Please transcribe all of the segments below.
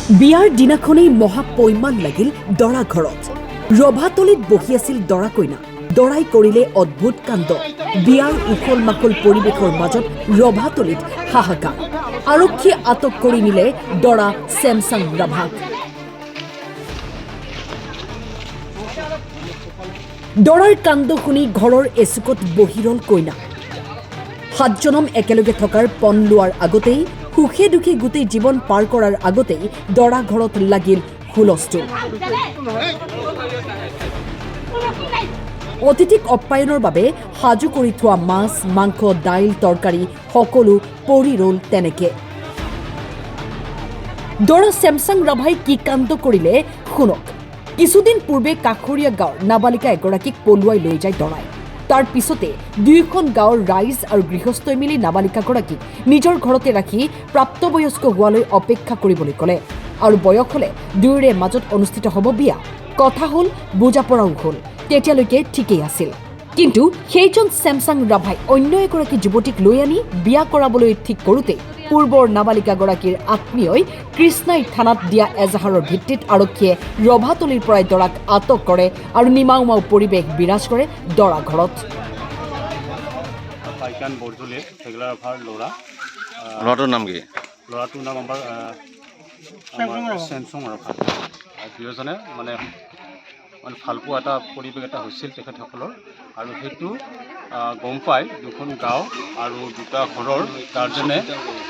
বিয়াৰ দিনাখনেই মহাপৈমান লাগিল দৰা ঘৰত। ৰভাতলিত বহি আছিল দৰা কইনা। দৰাই কৰিলে অদ্ভুত কাণ্ড। বিয়াৰ উখল মাখল পৰিৱেশৰ মাজত ৰভাতলিত হাহাকাৰ। আৰক্ষীয়ে আটক কৰি নিলে দৰা ছেমছাং ৰাভাক। দৰাৰ কাণ্ড শুনি ঘৰৰ এচুকত বহি ৰল কইনা। 7 জনম একেলগে থকাৰ পণ লোৱাৰ আগতেই, সুখে দুখে গোটেই জীৱন পাৰ কৰাৰ আগতেই দৰা ঘৰত লাগিল হুলস্থুল। অতিথিক আপ্যায়নৰ বাবে সাজু কৰি থোৱা মাছ, মাংস, দাইল, তৰকাৰী সকলো পৰি ৰল তেনেকে। দৰা ছেমছাং ৰাভাই কি কাণ্ড কৰিলে শুনক। কিছুদিন পূৰ্বে কাষৰীয়া গাঁৱৰ নাবালিকা এগৰাকীক পলুৱাই লৈ যায় দৰাই। তাৰ পিছতে দুয়োখন গাঁৱৰ ৰাইজ আৰু গৃহস্থই মিলি নাবালিকাগৰাকীক নিজৰ ঘৰতে ৰাখি প্ৰাপ্তবয়স্ক হোৱালৈ অপেক্ষা কৰিবলৈ ক'লে আৰু বয়স হ'লে দুয়োৰে মাজত অনুষ্ঠিত হ'ব বিয়া। কথা হ'ল, বুজা পৰাও হ'ল, তেতিয়ালৈকে ঠিকেই আছিল। কিন্তু সেইজন ছেমছাং ৰাভাই অন্য এগৰাকী যুৱতীক লৈ আনি বিয়া কৰাবলৈ ঠিক কৰোঁতে পূৰ্বৰ নাবালিকাগৰাকীৰ আত্মীয়ই কৃষ্ণাই থানাত দিয়া এজাহাৰৰ ভিত্তিত আৰক্ষীয়ে ৰভাতলিৰ পৰাই দৰাক আটক কৰে আৰু নিমাওমাও পৰিৱেশ বিৰাজ কৰে দৰা ঘৰত। ল'ৰাটোৰ নাম কি? ল'ৰাটোৰ নাম আমাৰ ছেমছাং ৰাভা। দুয়োজনে মানে ভালপোৱা এটা পৰিৱেশ এটা হৈছিল তেখেতসকলৰ, আৰু সেইটো গম পাই দুখন গাঁও আৰু দুটা ঘৰৰ গাৰ্জেনে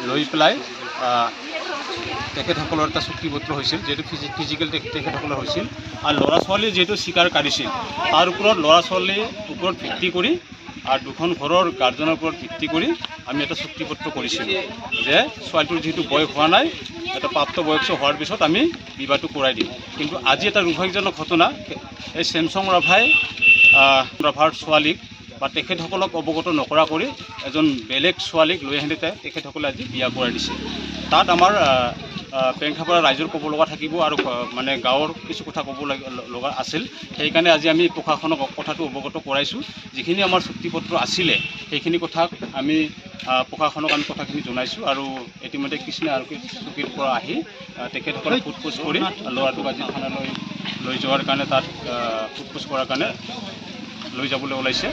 লৈ পেলাই তেখেতসকলৰ এটা চুক্তিপত্ৰ হৈছিল, যিহেতু ফিজিকেল তেখেতসকলৰ হৈছিল, আৰু ল'ৰা ছোৱালীয়ে যিহেতু স্বীকাৰ কাঢ়িছিল, তাৰ ওপৰত ল'ৰা ছোৱালীৰ ওপৰত ভিত্তি কৰি আৰু দুখন ঘৰৰ গাৰ্জেনৰ ওপৰত ভিত্তি কৰি আমি এটা চুক্তিপত্ৰ কৰিছিলোঁ যে ছোৱালীটোৰ যিহেতু বয়স হোৱা নাই, এটা প্ৰাপ্তবয়স্ক হোৱাৰ পিছত আমি বিবাহটো কৰাই দিম। কিন্তু আজি এটা দুৰ্ভাগ্যজনক ঘটনা, এই ছেমছাং ৰাভাৰ ছোৱালীক বা তেখেতসকলক অৱগত নকৰা কৰি এজন বেলেগ ছোৱালীক লৈ আহি তেখেতসকলে আজি বিয়া কৰাই দিছে। তাত আমাৰ পেংখাপাৰা ৰাইজৰ ক'ব লগা থাকিব আৰু মানে গাঁৱৰ কিছু কথা ক'ব লগা আছিল। সেইকাৰণে আজি আমি প্ৰশাসনক কথাটো অৱগত কৰাইছোঁ। যিখিনি আমাৰ চুক্তিপত্ৰ আছিলে সেইখিনি কথাক আমি প্ৰশাসনক আমি কথাখিনি জনাইছোঁ, আৰু ইতিমধ্যে কৃষ্ণা আৰক্ষী চকীৰ পৰা আহি তেখেতসকলক সোধপোছ কৰি ল'ৰাটোক আজি থানালৈ লৈ যোৱাৰ কাৰণে, তাত সোধপোছ কৰাৰ কাৰণে লৈ যাবলৈ ওলাইছে।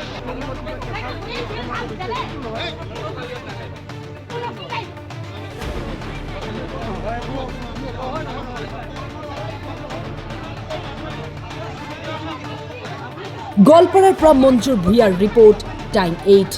গোৱালপাৰাৰ পৰা মঞ্জুৰ ভূঞাৰ ৰিপৰ্ট, টাইম 8।